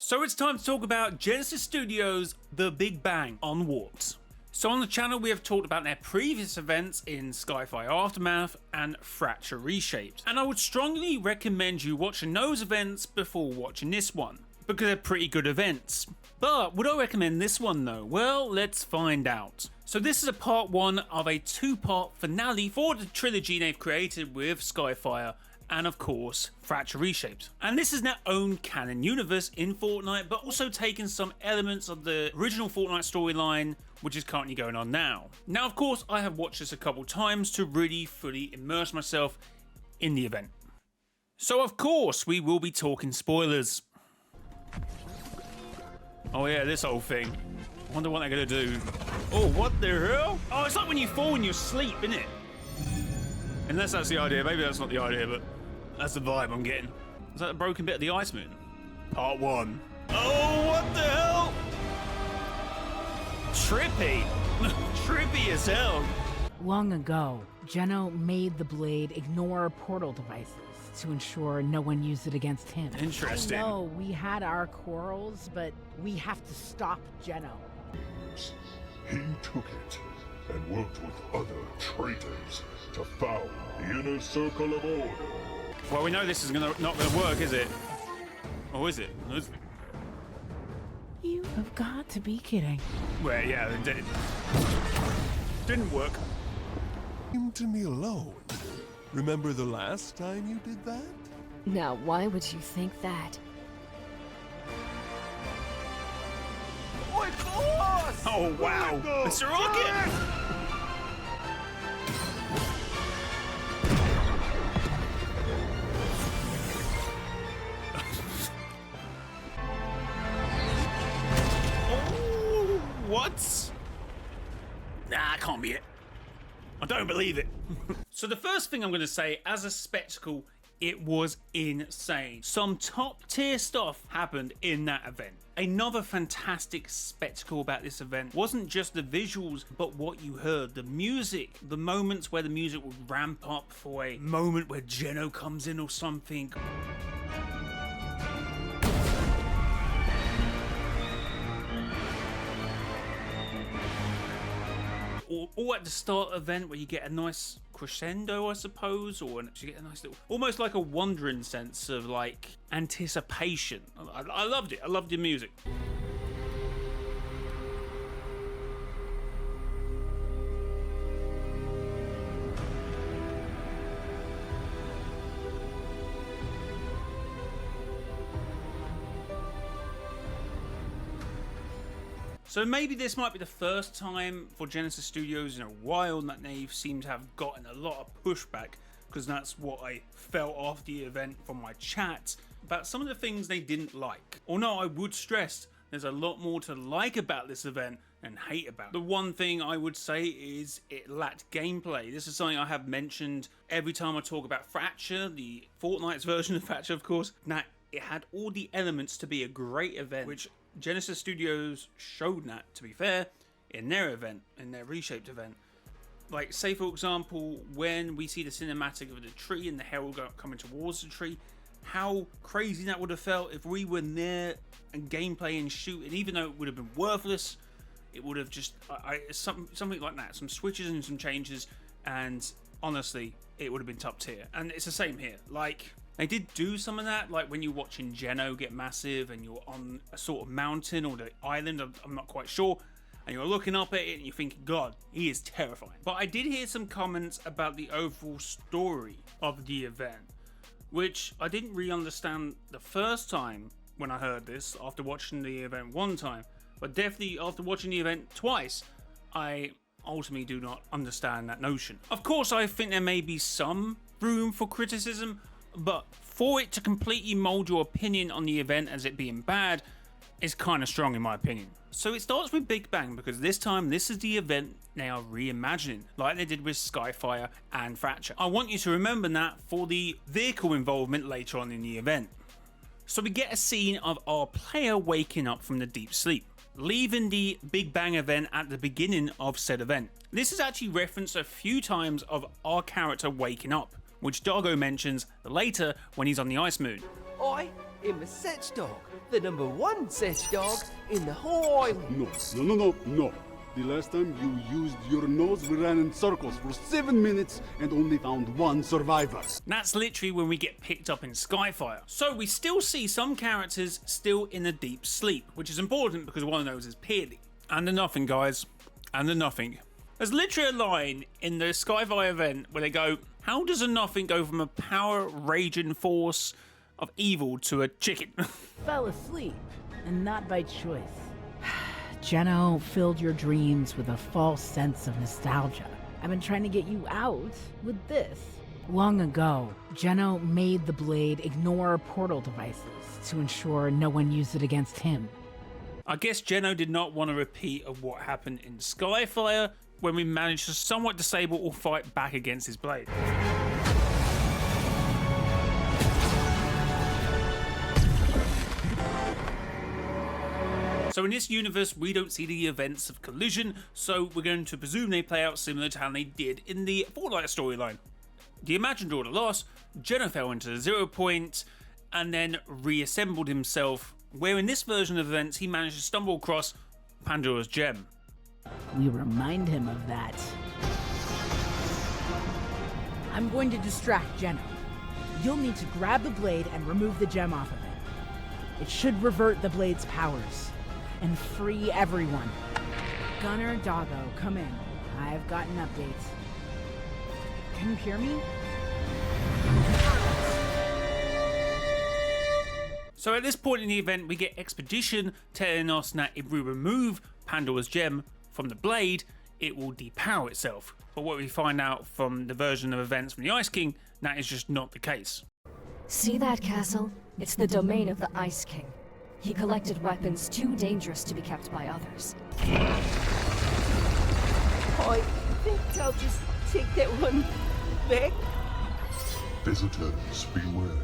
So it's time to talk about Genesis Studios' The Big Bang on Warped. So on the channel we have talked about their previous events in Skyfire Aftermath and Fracture Reshaped, and I would strongly recommend you watching those events before watching this one, because they're pretty good events. But would I recommend this one though? Well, let's find out. So this is a part one of a two-part finale for the trilogy they've created with Skyfire and of course Fracture Reshaped. And this is their own canon universe in Fortnite, but also taking some elements of the original Fortnite storyline which is currently going on now. Now of course I have watched this a couple times to really fully immerse myself in the event. So of course we will be talking spoilers. Oh yeah, this whole thing. I wonder what they're gonna do. Oh, what the hell? Oh, it's like when you fall in your sleep, isn't it? Unless that's the idea. Maybe that's not the idea, but that's the vibe I'm getting. Is that a broken bit of the ice moon? Part one. Oh, what the hell? Trippy. Trippy as hell. Long ago, Geno made the blade ignore portal devices to ensure no one used it against him. Interesting. I know we had our quarrels, but we have to stop Geno. He took it and worked with other traitors to foul the inner circle of order. Well, we know this is not going to work, is it? Or is it? You have got to be kidding. Well, yeah, it didn't work. To me alone. Remember the last time you did that? Now, why would you think that? Oh, wow. Mr. Rocket! Oh, what? Nah, it can't be it. I don't believe it. So the first thing I'm going to say, as a spectacle, it was insane. Some top tier stuff happened in that event. Another fantastic spectacle about this event wasn't just the visuals, but what you heard, the music, the moments where the music would ramp up for a moment where Geno comes in or something. Or at the start of the event where you get a nice crescendo, I suppose, or you get a nice little, almost like a wandering sense of like anticipation. I loved it. I loved the music. So maybe this might be the first time for Genesis Studios in a while that they seem to have gotten a lot of pushback, because that's what I felt after the event from my chat about some of the things they didn't like. Although I would stress there's a lot more to like about this event than hate about it. The one thing I would say is it lacked gameplay. This is something I have mentioned every time I talk about Fracture, the Fortnite's version of Fracture of course. Now it had all the elements to be a great event, which Genesis Studios showed that, to be fair, in their event, in their Reshaped event. Like, say for example, when we see the cinematic of the tree and the herald coming towards the tree, how crazy that would have felt if we were there and gameplay and shoot, and even though it would have been worthless, it would have just, something like that, some switches and some changes, and honestly, it would have been top tier. And it's the same here. Like, they did do some of that, like when you're watching Geno get massive and you're on a sort of mountain or the island, I'm not quite sure, and you're looking up at it and you think, God, he is terrifying. But I did hear some comments about the overall story of the event, which I didn't really understand the first time when I heard this, after watching the event one time, but definitely after watching the event twice, I ultimately do not understand that notion. Of course, I think there may be some room for criticism, but for it to completely mold your opinion on the event as it being bad is kind of strong in my opinion. So it starts with Big Bang, because this time this is the event they are reimagining, like they did with Skyfire and Fracture. I want you to remember that for the vehicle involvement later on in the event. So we get a scene of our player waking up from the deep sleep, leaving the Big Bang event at the beginning of said event. This is actually referenced a few times of our character waking up, which Dargo mentions later when he's on the ice moon. Oi, I'm a search dog. The #1 search dog in the whole island. No. The last time you used your nose, we ran in circles for 7 minutes and only found one survivor. That's literally when we get picked up in Skyfire. So we still see some characters still in a deep sleep, which is important because one of those is Peely. And the nothing, guys. And the nothing. There's literally a line in the Skyfire event where they go, how does a nothing go from a power raging force of evil to a chicken? Fell asleep, and not by choice. Jeno filled your dreams with a false sense of nostalgia. I've been trying to get you out with this. Long ago, Jeno made the blade ignore portal devices to ensure no one used it against him. I guess Jeno did not want a repeat of what happened in Skyfire when we managed to somewhat disable or fight back against his blade. So in this universe, we don't see the events of Collision, so we're going to presume they play out similar to how they did in the Fortnite storyline. The Imagined Order lost, Jeno fell into the 0 point, and then reassembled himself, where in this version of events, he managed to stumble across Pandora's gem. We remind him of that. I'm going to distract Jeno. You'll need to grab the blade and remove the gem off of it. It should revert the blade's powers and free everyone. Gunner, Doggo, come in. I've got an update. Can you hear me? So at this point in the event, we get Expedition telling us that if we remove Pandora's gem from the blade, it will depower itself. But what we find out from the version of events from the Ice King, that is just not the case. See that castle? It's the domain of the Ice King. He collected weapons too dangerous to be kept by others. I think I'll just take that one back. Visitors, beware.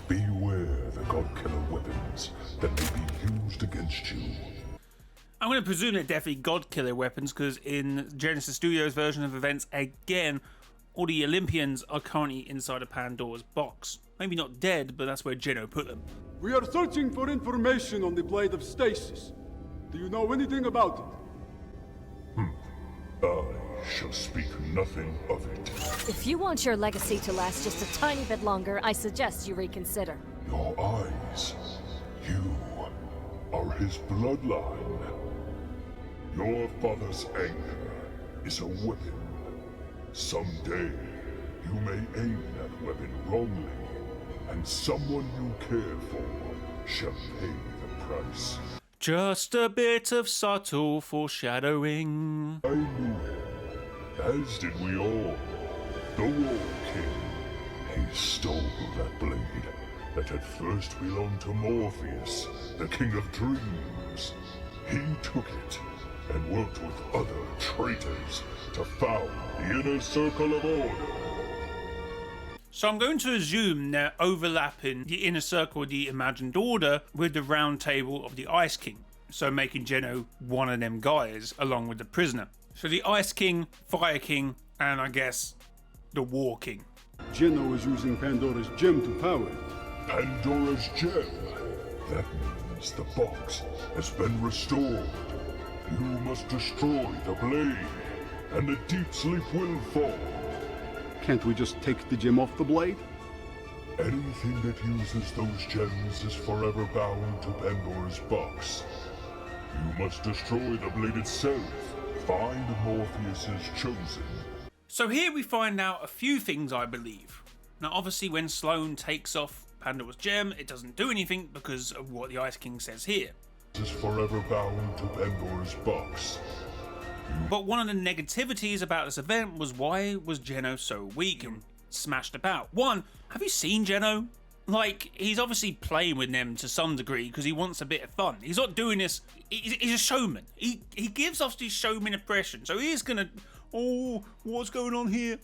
Beware the God-Killer weapons that may be used against you. I'm going to presume they're definitely God-Killer weapons, because in Genesis Studios' version of events, again, all the Olympians are currently inside of Pandora's box. Maybe not dead, but that's where Jeno put them. We are searching for information on the Blade of Stasis. Do you know anything about it? I shall speak nothing of it. If you want your legacy to last just a tiny bit longer, I suggest you reconsider. Your eyes, you are his bloodline. Your father's anger is a weapon. Someday, you may aim that weapon wrongly, and someone you care for shall pay the price. Just a bit of subtle foreshadowing. I knew him, as did we all. The War King. He stole that blade that had first belonged to Morpheus, the King of Dreams. He took it and worked with other traitors to found the inner circle of order. So I'm going to assume they're overlapping the inner circle of the Imagined Order with the round table of the Ice King. So making Jeno one of them guys along with the prisoner. So the Ice King, Fire King, and I guess the War King. Jeno is using Pandora's gem to power it. Pandora's gem. That means the box has been restored. You must destroy the blade, and a deep sleep will fall. Can't we just take the gem off the blade? Anything that uses those gems is forever bound to Pandora's box. You must destroy the blade itself. Find Morpheus's chosen. So here we find out a few things, I believe. Now obviously when Sloane takes off Pandora's gem, it doesn't do anything because of what the Ice King says here. Is forever bound to Pandora's box. But one of the negativities about this event was why was Jeno so weak and smashed about? One, have you seen Jeno? Like, he's obviously playing with them to some degree because he wants a bit of fun. He's not doing this, he's a showman. He gives off this showman impression, so he is gonna, oh, what's going on here?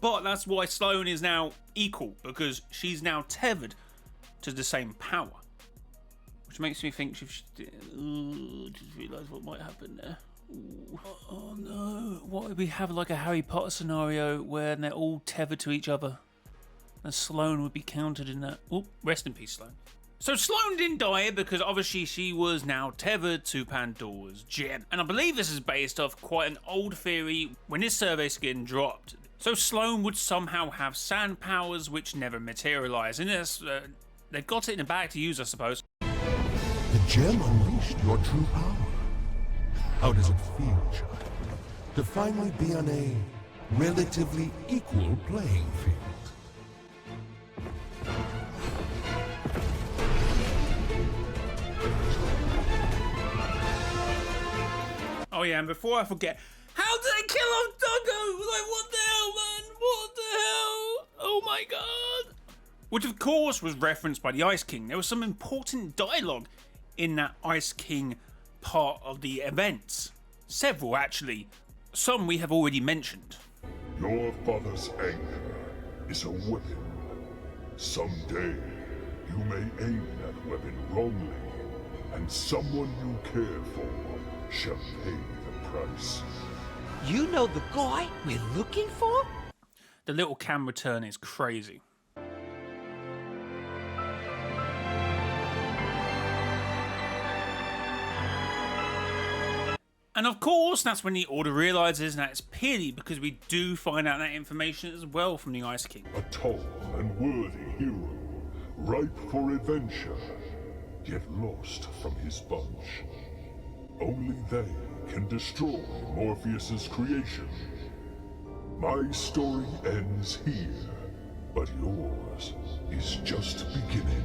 But that's why Sloane is now equal, because she's now tethered to the same power. Which makes me think, just realise what might happen there. Ooh. Oh no, what if we have like a Harry Potter scenario where they're all tethered to each other? And Sloane would be counted in that. Oh, rest in peace, Sloane. So Sloane didn't die because obviously she was now tethered to Pandora's gem. And I believe this is based off quite an old theory when his survey skin dropped. So Sloane would somehow have sand powers which never materialize. And this, they've got it in the bag to use, I suppose. The gem unleashed your true power. How does it feel, child? To finally be on a relatively equal playing field. Oh yeah, and before I forget, how did they kill off Doggo? Like, what the hell, man? What the hell? Oh my god. Which of course was referenced by the Ice King. There was some important dialogue in that Ice King part of the event. Several, actually. Some we have already mentioned. Your father's anger is a weapon. Someday, you may aim that weapon wrongly, and someone you care for shall pay the price. You know the guy we're looking for? The little camera turn is crazy. And of course, that's when the Order realises that it's Peely, because we do find out that information as well from the Ice King. A tall and worthy hero, ripe for adventure, yet lost from his bunch. Only they can destroy Morpheus's creation. My story ends here, but yours is just beginning.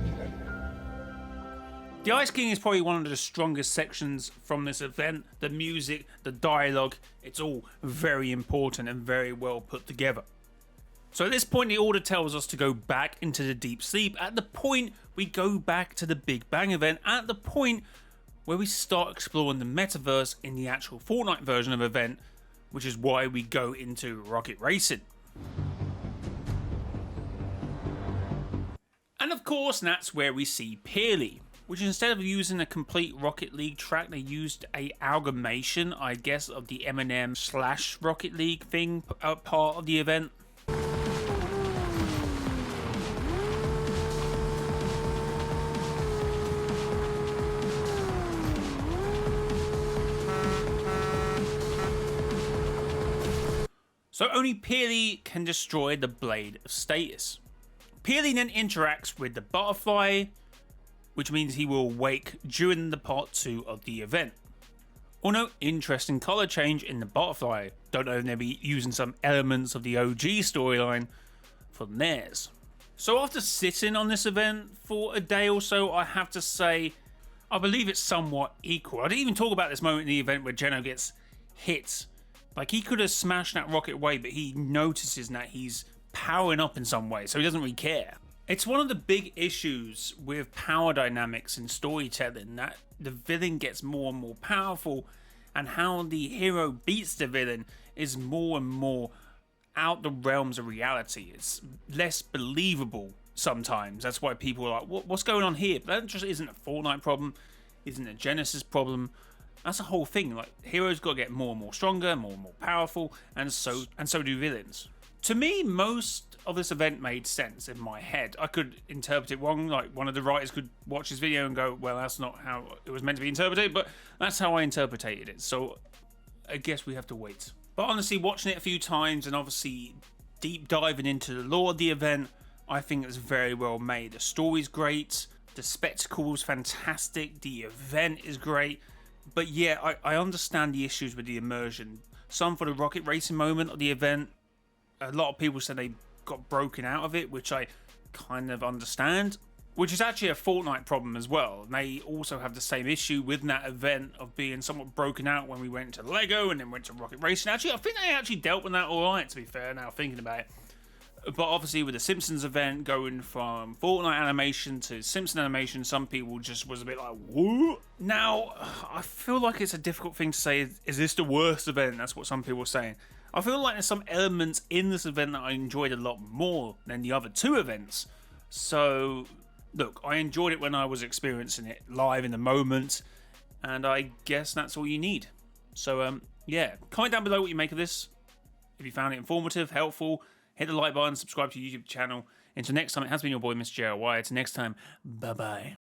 The Ice King is probably one of the strongest sections from this event. The music, the dialogue, it's all very important and very well put together. So at this point, the Order tells us to go back into the deep sleep. At the point, we go back to the Big Bang event. At the point where we start exploring the metaverse in the actual Fortnite version of event, which is why we go into rocket racing. And of course, that's where we see Peely, which instead of using a complete Rocket League track, they used a amalgamation, I guess, of the Eminem / Rocket League thing part of the event. So only Peely can destroy the Blade of Status. Peely then interacts with the butterfly, which means he will wake during the part 2 of the event. Also, interesting colour change in the butterfly. Don't know if they'll be using some elements of the OG storyline for theirs. So after sitting on this event for a day or so, I have to say, I believe it's somewhat equal. I didn't even talk about this moment in the event where Geno gets hit. Like, he could have smashed that rocket away, but he notices that he's powering up in some way, so he doesn't really care. It's one of the big issues with power dynamics in storytelling, that the villain gets more and more powerful, and how the hero beats the villain is more and more out the realms of reality. It's less believable sometimes. That's why people are like, what's going on here? But that just isn't a Fortnite problem, isn't a Genesis problem. That's the whole thing. Like, heroes got to get more and more stronger, more and more powerful, and so do villains. To me, most of this event made sense in my head. I could interpret it wrong. Like, one of the writers could watch this video and go, well, that's not how it was meant to be interpreted, but that's how I interpreted it. So I guess we have to wait. But honestly, watching it a few times and obviously deep diving into the lore of the event, I think it's very well made. The story's great, the spectacle's fantastic, the event is great. But yeah, I understand the issues with the immersion. Some for the rocket racing moment of the event. A lot of people said they got broken out of it, which I kind of understand. Which is actually a Fortnite problem as well. They also have the same issue with that event of being somewhat broken out when we went to Lego and then went to rocket racing. Actually, I think they actually dealt with that alright, to be fair, now thinking about it. But obviously with the Simpsons event going from Fortnite animation to Simpson animation, some people just was a bit like, what? Now, I feel like it's a difficult thing to say, is this the worst event? That's what some people are saying. I feel like there's some elements in this event that I enjoyed a lot more than the other two events. So, look, I enjoyed it when I was experiencing it live in the moment, and I guess that's all you need. So, yeah, comment down below what you make of this. If you found it informative, helpful, hit the like button, subscribe to the YouTube channel. Until next time, it has been your boy, Mr. JRY. Until next time, bye-bye.